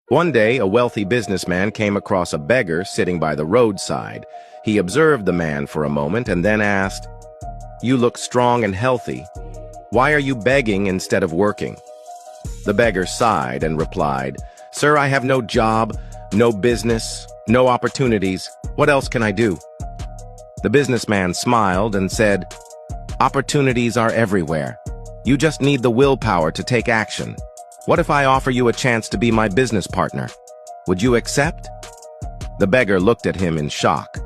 One day, a wealthy businessman came across a beggar sitting by the roadside. He observed the man for a moment and then asked, "You look strong and healthy. Why are you begging instead of working?" The beggar sighed and replied, "Sir, I have no job, no business, no opportunities. What else can I do?" The businessman smiled and said, "Opportunities are everywhere. You just need the willpower to take action. What if I offer you a chance to be my business partner? Would you accept?" The beggar looked at him in shock.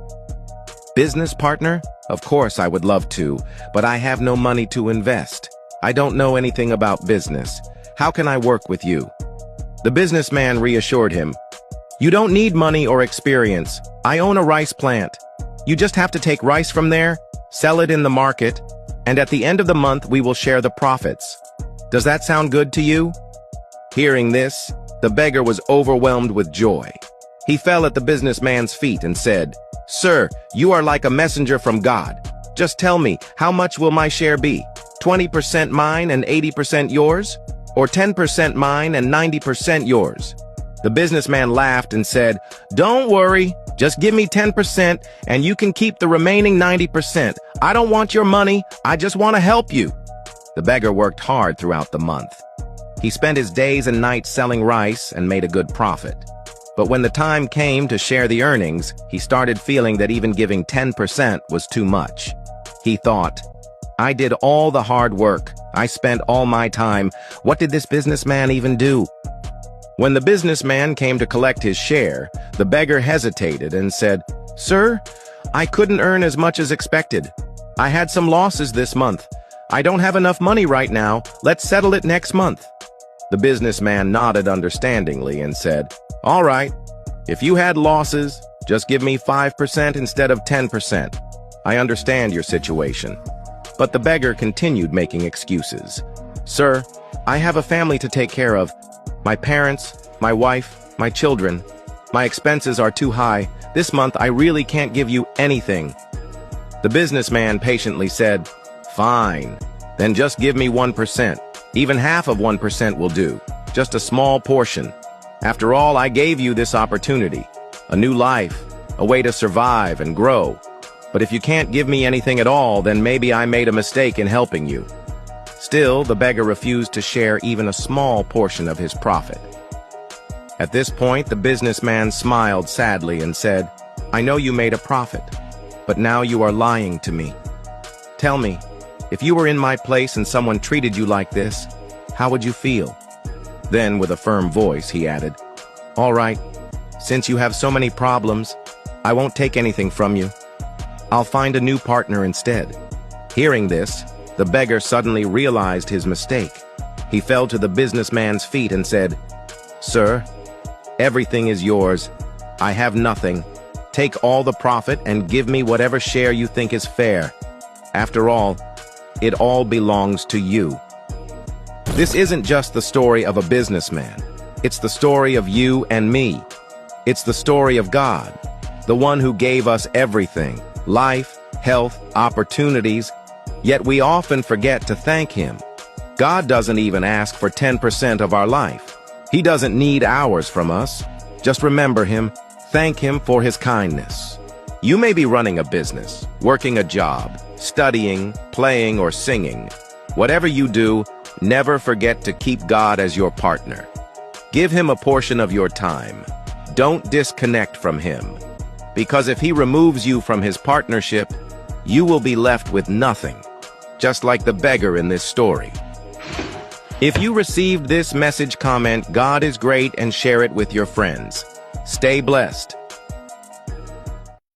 "Business partner? Of course I would love to, but I have no money to invest. I don't know anything about business. How can I work with you?" The businessman reassured him, "You don't need money or experience. I own a rice plant. You just have to take rice from there, sell it in the market, and at the end of the month we will share the profits. Does that sound good to you?" Hearing this, the beggar was overwhelmed with joy. He fell at the businessman's feet and said, "Sir, you are like a messenger from God. Just tell me, how much will my share be? 20% mine and 80% yours? Or 10% mine and 90% yours?" The businessman laughed and said, "Don't worry, just give me 10% and you can keep the remaining 90%. I don't want your money, I just want to help you." The beggar worked hard throughout the month. He spent his days and nights selling rice and made a good profit. But when the time came to share the earnings, he started feeling that even giving 10% was too much. He thought, "I did all the hard work. I spent all my time. What did this businessman even do?" When the businessman came to collect his share, the beggar hesitated and said, "Sir, I couldn't earn as much as expected. I had some losses this month. I don't have enough money right now. Let's settle it next month." The businessman nodded understandingly and said, "All right, if you had losses, just give me 5% instead of 10%. I understand your situation." But the beggar continued making excuses. "Sir, I have a family to take care of. My parents, my wife, my children. My expenses are too high. This month I really can't give you anything." The businessman patiently said, "Fine, then just give me 1%. Even half of 1% will do. Just a small portion. After all, I gave you this opportunity. A new life, a way to survive and grow. But if you can't give me anything at all, then maybe I made a mistake in helping you." Still, the beggar refused to share even a small portion of his profit. At this point, the businessman smiled sadly and said, "I know you made a profit, but now you are lying to me. Tell me, if you were in my place and someone treated you like this, how would you feel?" Then, with a firm voice, he added, "All right, since you have so many problems, I won't take anything from you. I'll find a new partner instead." Hearing this, the beggar suddenly realized his mistake. He fell to the businessman's feet and said, "Sir, everything is yours. I have nothing. Take all the profit and give me whatever share you think is fair. After all, it all belongs to you." This isn't just the story of a businessman. It's the story of you and me. It's the story of God, the one who gave us everything, life, health, opportunities, yet we often forget to thank Him. God doesn't even ask for 10% of our life. He doesn't need hours from us. Just remember Him, thank Him for His kindness. You may be running a business, working a job, studying, playing, or singing. Whatever you do, never forget to keep God as your partner. Give Him a portion of your time. Don't disconnect from Him. Because if He removes you from His partnership, you will be left with nothing, just like the beggar in this story. If you received this message, comment "God is great" and share it with your friends. Stay blessed.